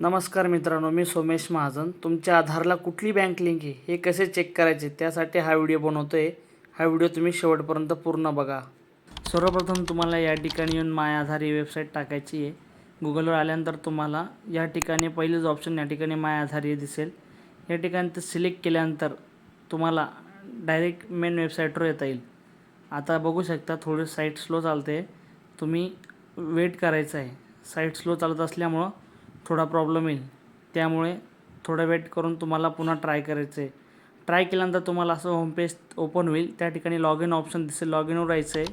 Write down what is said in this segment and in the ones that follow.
नमस्कार मित्रांनो, मी सोमेश महाजन. तुमच्या आधारला कुठली बँक लिंक आहे हे कसे चेक करायचे त्यासाठी हा व्हिडिओ बनवतो आहे. हा व्हिडिओ तुम्ही शेवटपर्यंत पूर्ण बघा. सर्वप्रथम तुम्हाला या ठिकाणी येऊन माय आधार ही वेबसाईट टाकायची आहे. गुगलवर आल्यानंतर तुम्हाला या ठिकाणी पहिलेच ऑप्शन या ठिकाणी माय आधार हे दिसेल. या ठिकाणी ते सिलेक्ट केल्यानंतर तुम्हाला डायरेक्ट मेन वेबसाईटवर येता येईल. आता बघू शकता थोडी साईट स्लो चालते, तुम्ही वेट करायचं आहे. साईट स्लो चालत असल्यामुळं थोडा प्रॉब्लेम येईल, त्यामुळे थोडा वेट करून तुम्हाला पुन्हा ट्राय करायचं आहे. ट्राय केल्यानंतर तुम्हाला असं होमपेज ओपन होईल. त्या ठिकाणी लॉग इन ऑप्शन दिसेल, लॉग इनवर राहायचं आहे.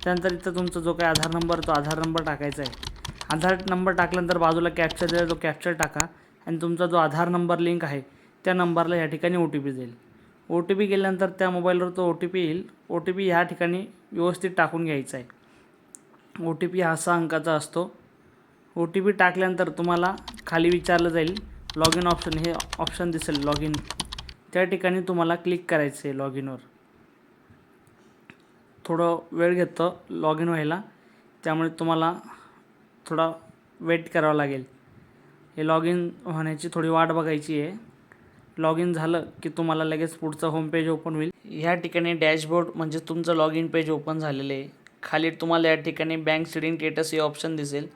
त्यानंतर इथं तुमचा जो काही आधार नंबर तो आधार नंबर टाकायचा आहे. आधार नंबर टाकल्यानंतर बाजूला कॅप्चर दिला, तो कॅप्चर टाका आणि तुमचा जो आधार नंबर लिंक आहे त्या नंबरला या ठिकाणी OTP जाईल. OTP गेल्यानंतर त्या मोबाईलवर तो OTP येईल. OTP ह्या ठिकाणी व्यवस्थित टाकून घ्यायचा आहे. OTP हा 6 अंकाचा असतो. OTP टाकल्यानंतर तुम्हाला खाली विचारलं जाईल लॉग इन ऑप्शन, हे ऑप्शन दिसेल लॉग इन, त्या ठिकाणी तुम्हाला क्लिक करायचं आहे. लॉग इनवर थोडं वेळ घेतं लॉग इन व्हायला, त्यामुळे तुम्हाला थोडा वेट करावा लागेल. हे लॉग इन होण्याची थोडी वाट बघायची आहे. लॉग इन झालं की तुम्हाला लगेच पुढचं होम पेज ओपन होईल. ह्या ठिकाणी डॅशबोर्ड म्हणजे तुमचं लॉग इन पेज ओपन झालेलं आहे. खाली तुम्हाला या ठिकाणी बँक सीडिंग स्टेटस हे ऑप्शन दिसेल.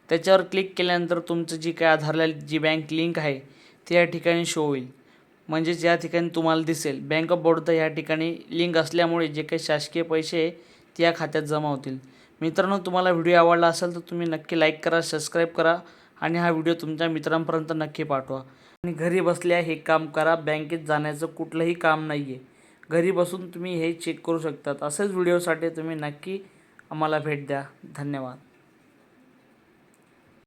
त्याच्यावर क्लिक केल्यानंतर तुमचं जी काय आधारला जी बँक लिंक आहे ती या ठिकाणी शो होईल. म्हणजेच या ठिकाणी तुम्हाला दिसेल बँक ऑफ बडोदा या ठिकाणी लिंक असल्यामुळे जे काही शासकीय पैसे आहे ते या खात्यात जमा होतील. मित्रांनो, तुम्हाला व्हिडिओ आवडला असेल तर तुम्ही नक्की लाईक करा, सबस्क्राईब करा आणि हा व्हिडिओ तुमच्या मित्रांपर्यंत नक्की पाठवा. आणि घरी बसल्या हे काम करा. बँकेत जाण्याचं कुठलंही काम नाही आहे. घरी बसून तुम्ही हे चेक करू शकतात. असेच व्हिडिओसाठी तुम्ही नक्की आम्हाला भेट द्या. धन्यवाद.